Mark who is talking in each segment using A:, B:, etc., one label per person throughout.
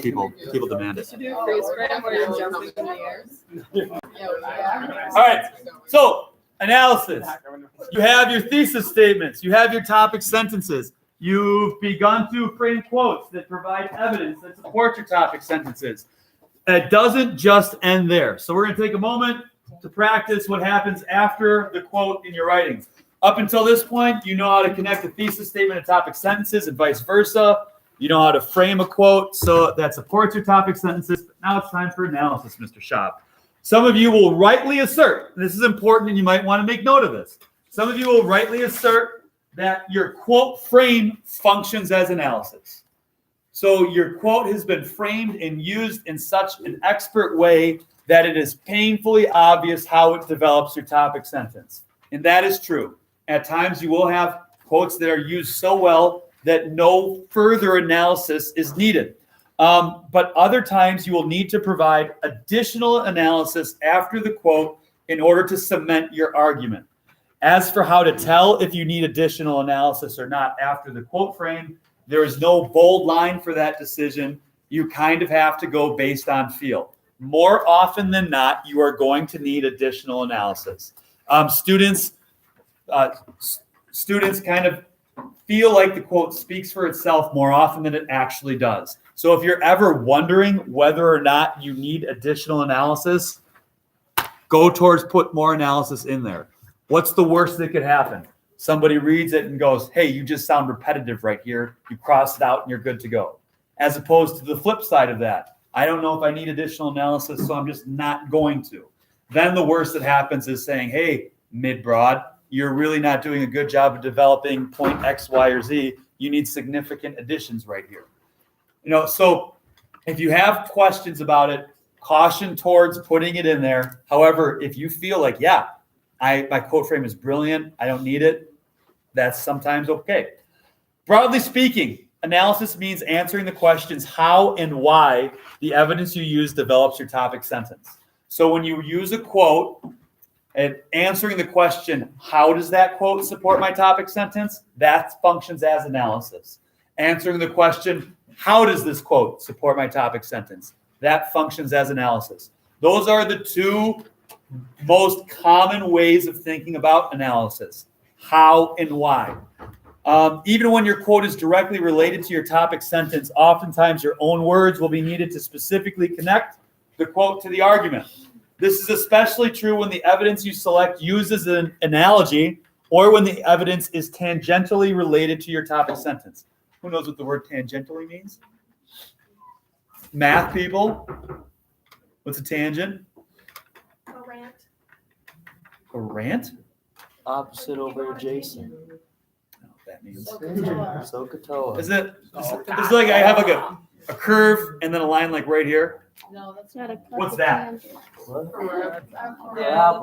A: People demand it.
B: Should do a freeze frame where you're jumping in the air.
C: All right. So analysis. You have your thesis statements. You have your topic sentences. You've begun to frame quotes that provide evidence that support your topic sentences. It doesn't just end there. So we're going to take a moment to practice what happens after the quote in your writing. Up until this point, you know how to connect a thesis statement to topic sentences and vice versa. You know how to frame a quote so that supports your topic sentences. But now it's time for analysis, Mr. Schaub. Some of you will rightly assert, and this is important and you might want to make note of this. Some of you will rightly assert that your quote frame functions as analysis. So your quote has been framed and used in such an expert way that it is painfully obvious how it develops your topic sentence. And that is true. At times you will have quotes that are used so well that no further analysis is needed. But other times you will need to provide additional analysis after the quote in order to cement your argument. As for how to tell if you need additional analysis or not after the quote frame, there is no bold line for that decision. You kind of have to go based on feel. More often than not, you are going to need additional analysis. Students kind of feel like the quote speaks for itself more often than it actually does. So if you're ever wondering whether or not you need additional analysis, go towards put more analysis in there. What's the worst that could happen? Somebody reads it and goes, hey, you just sound repetitive right here. You cross it out and you're good to go. As opposed to the flip side of that. I don't know if I need additional analysis, so I'm just not going to. Then the worst that happens is saying, hey, mid-broad, you're really not doing a good job of developing point X, Y, or Z. You need significant additions right here. So if you have questions about it, caution towards putting it in there. However, if you feel like, my quote frame is brilliant, I don't need it, that's sometimes okay. Broadly speaking, analysis means answering the questions how and why the evidence you use develops your topic sentence. So when you use a quote and answering the question, how does that quote support my topic sentence? That functions as analysis. Answering the question, how does this quote support my topic sentence? That functions as analysis. Those are the two most common ways of thinking about analysis, how and why. Even when your quote is directly related to your topic sentence, oftentimes your own words will be needed to specifically connect the quote to the argument. This is especially true when the evidence you select uses an analogy or when the evidence is tangentially related to your topic sentence. Who knows what the word tangentially means? Math people? What's a tangent?
B: A rant.
C: A rant?
D: Opposite over adjacent.
C: That means
D: SOHCAHTOA.
C: Isn't it? It's like I have like a curve and then a line like right here.
B: No, that's not a.
C: What's that?
B: Yeah.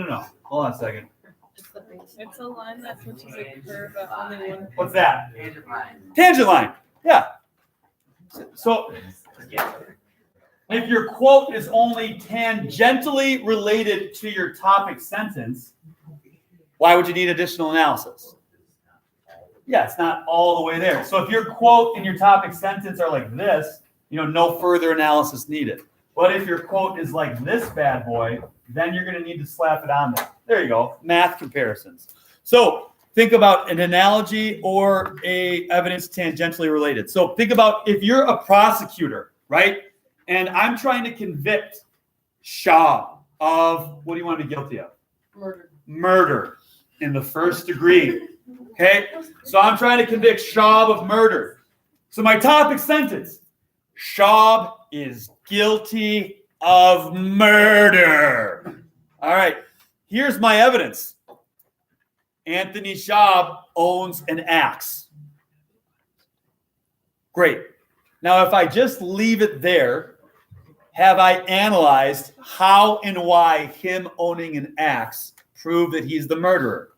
C: No. Hold on a second.
B: It's a line that switches a curve at only one.
C: What's that? Tangent line. Yeah. So if your quote is only tangentially related to your topic sentence, why would you need additional analysis? Yeah, it's not all the way there. So if your quote and your topic sentence are like this, no further analysis needed. But if your quote is like this bad boy, then you're going to need to slap it on there. There you go. Math comparisons. So think about an analogy or a evidence tangentially related. So think about if you're a prosecutor, right? And I'm trying to convict Schaub of, what do you want to be guilty of? Murder in the first degree. Okay? So I'm trying to convict Schaub of murder. So my topic sentence, Schaub is guilty of murder. All right. Here's my evidence. Anthony Schaub owns an axe. Great. Now, if I just leave it there, have I analyzed how and why him owning an axe prove that he's the murderer?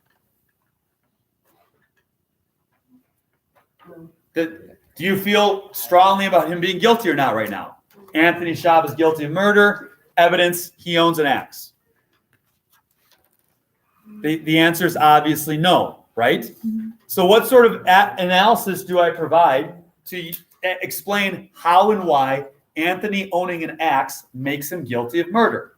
C: Do you feel strongly about him being guilty or not right now? Anthony Schaub is guilty of murder. Evidence, he owns an axe. The answer is obviously no, right? So what sort of analysis do I provide to explain how and why Anthony owning an axe makes him guilty of murder.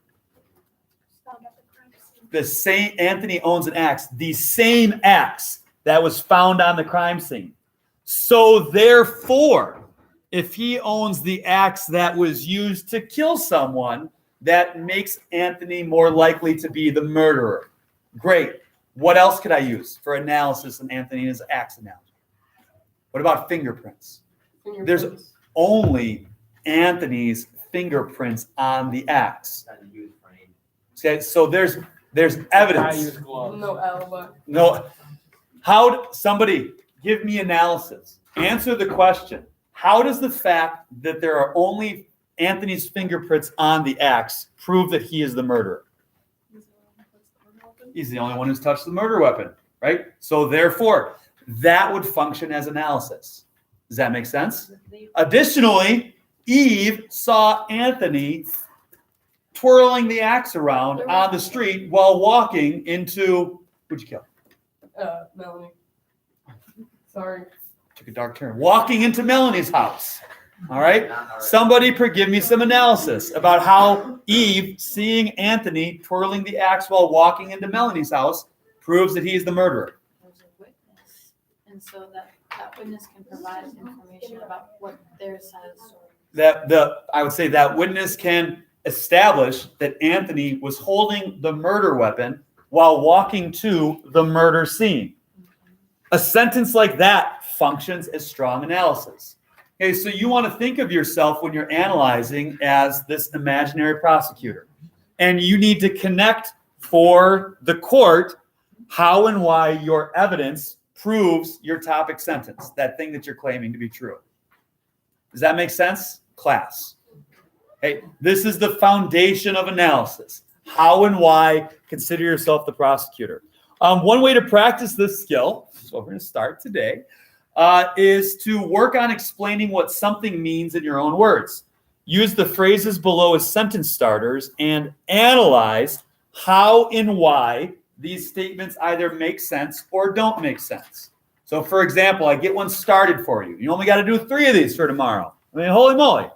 C: The same Anthony owns an axe, the same axe that was found on the crime scene. So therefore, if he owns the axe that was used to kill someone, that makes Anthony more likely to be the murderer. Great. What else could I use for analysis in Anthony's axe analogy? What about fingerprints? There's only Anthony's fingerprints on the axe. Okay, so there's evidence.
B: No alibi.
C: No. Somebody give me analysis. Answer the question. How does the fact that there are only Anthony's fingerprints on the axe prove that he is the murderer? He's the only one who's touched the murder weapon, right? So therefore, that would function as analysis. Does that make sense? Additionally, Eve saw Anthony twirling the axe around on the street while walking into, who'd you kill?
B: Melanie. Sorry.
C: Took a dark turn. Walking into Melanie's house. All right? Somebody give me some analysis about how Eve seeing Anthony twirling the axe while walking into Melanie's house proves that he's the murderer.
E: There's a witness, and so that witness can provide information about what their side of the story.
C: I would say that witness can establish that Anthony was holding the murder weapon while walking to the murder scene. A sentence like that functions as strong analysis. Okay, so you want to think of yourself when you're analyzing as this imaginary prosecutor. And you need to connect for the court how and why your evidence proves your topic sentence, that thing that you're claiming to be true. Does that make sense? Class. Hey, this is the foundation of analysis. How and why consider yourself the prosecutor. One way to practice this skill, so we're going to start today, is to work on explaining what something means in your own words. Use the phrases below as sentence starters and analyze how and why these statements either make sense or don't make sense. So, for example, I get one started for you. You only got to do 3 of these for tomorrow. I mean, holy moly.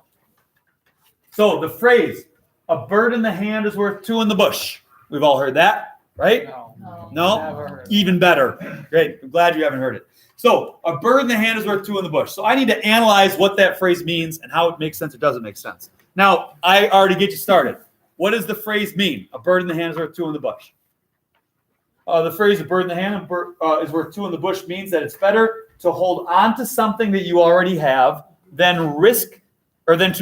C: So the phrase, a bird in the hand is worth 2 in the bush. We've all heard that, right? No? Even better. Great. I'm glad you haven't heard it. So a bird in the hand is worth 2 in the bush. So I need to analyze what that phrase means and how it makes sense or doesn't make sense. Now, I already get you started. What does the phrase mean? A bird in the hand is worth 2 in the bush. The phrase a bird in the hand is worth 2 in the bush means that it's better to hold on to something that you already have than to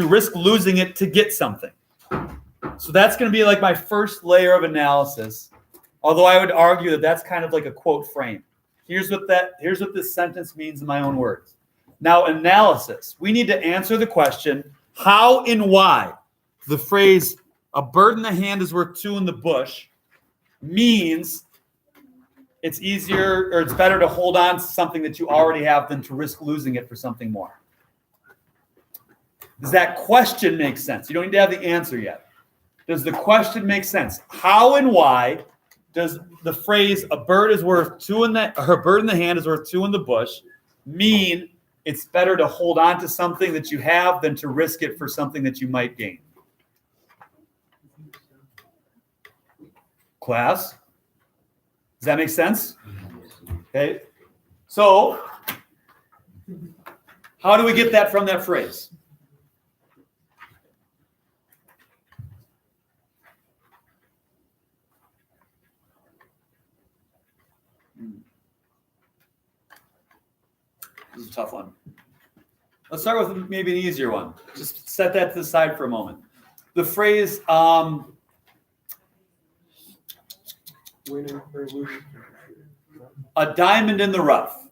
C: risk losing it to get something. So that's going to be like my first layer of analysis. Although I would argue that that's kind of like a quote frame. Here's what this sentence means in my own words. Now, analysis. We need to answer the question, how and why the phrase a bird in the hand is worth 2 in the bush means it's easier or it's better to hold on to something that you already have than to risk losing it for something more. Does that question make sense? You don't need to have the answer yet. Does the question make sense? How and why does the phrase a bird in the hand is worth 2 in the bush mean it's better to hold on to something that you have than to risk it for something that you might gain? Class? Does that make sense? Okay. So, how do we get that from that phrase? This is a tough one. Let's start with maybe an easier one. Just set that to the side for a moment. The phrase, a diamond in the rough,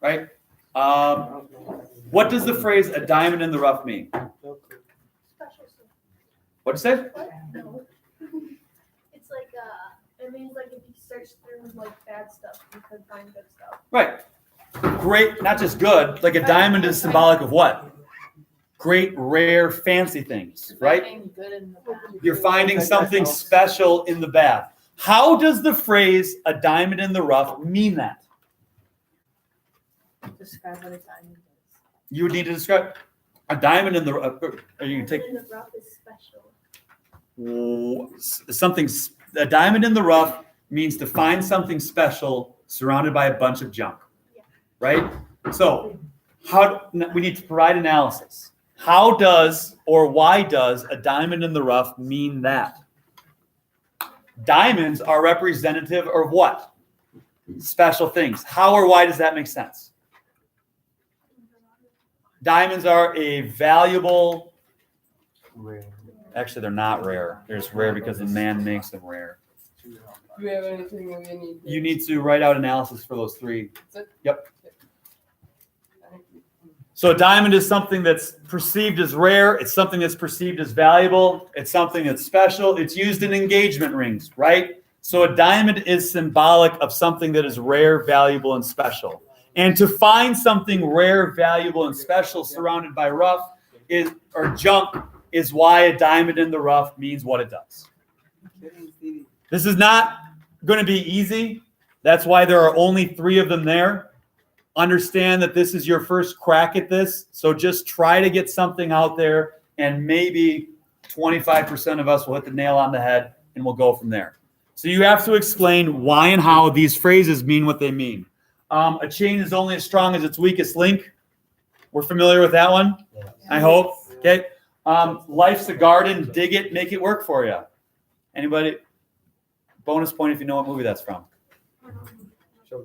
C: right? What does the phrase a diamond in the rough mean? What'd you say?
F: No. It's like it means like if you search through like bad stuff, you could find good stuff.
C: Right. Great, not just good. Like a diamond is symbolic of what? Great, rare, fancy things, right?
E: Good in the bad.
C: You're finding something special in the bad. How does the phrase a diamond in the rough mean that?
E: Describe what a diamond is.
C: You would need to describe a diamond in the. You can take
F: In the rough is special.
C: something. A diamond in the rough means to find something special surrounded by a bunch of junk, right? So, we need to provide analysis. How does or why does a diamond in the rough mean that? Diamonds are representative of what? Special things. How or why does that make sense? Diamonds are a valuable.
D: Rare.
C: Actually, they're not rare. They're just rare because the man makes them rare.
G: Do we have anything that we need?
C: You need to write out analysis for those three. Yep. So a diamond is something that's perceived as rare. It's something that's perceived as valuable. It's something that's special. It's used in engagement rings, right? So a diamond is symbolic of something that is rare, valuable, and special. And to find something rare, valuable, and special surrounded by rough or junk is why a diamond in the rough means what it does. This is not going to be easy. That's why there are only 3 of them there. Understand that this is your first crack at this. So just try to get something out there, and maybe 25% of us will hit the nail on the head, and we'll go from there. So you have to explain why and how these phrases mean what they mean. A chain is only as strong as its weakest link. We're familiar with that one, I hope. Okay. Life's a garden. Dig it, make it work for you. Anybody? Bonus point if you know what movie that's from. Joe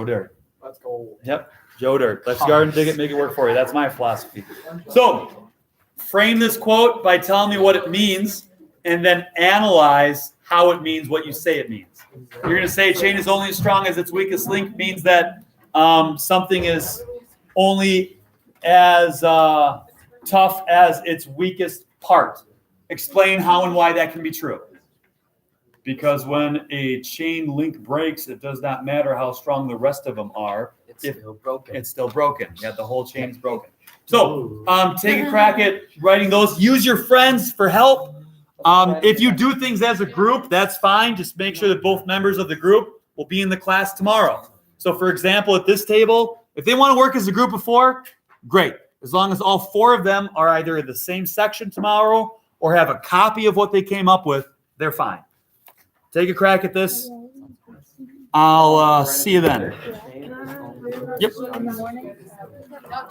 C: Dirt.
G: Let's go.
C: Yep, Joe Dirt. Life's a garden. Dig it, make it work for you. That's my philosophy. So frame this quote by telling me what it means, and then analyze how it means what you say it means. You're going to say a chain is only as strong as its weakest link means that something is only as tough as its weakest part. Explain how and why that can be true. Because when a chain link breaks, it does not matter how strong the rest of them are.
D: It's still broken.
C: It's still broken. Yeah, the whole chain is broken. So take a crack at writing those. Use your friends for help. If you do things as a group, that's fine. Just make sure that both members of the group will be in the class tomorrow. So, for example, at this table, if they want to work as a group of 4, great. As long as all 4 of them are either in the same section tomorrow or have a copy of what they came up with, they're fine. Take a crack at this. I'll see you then. Yep.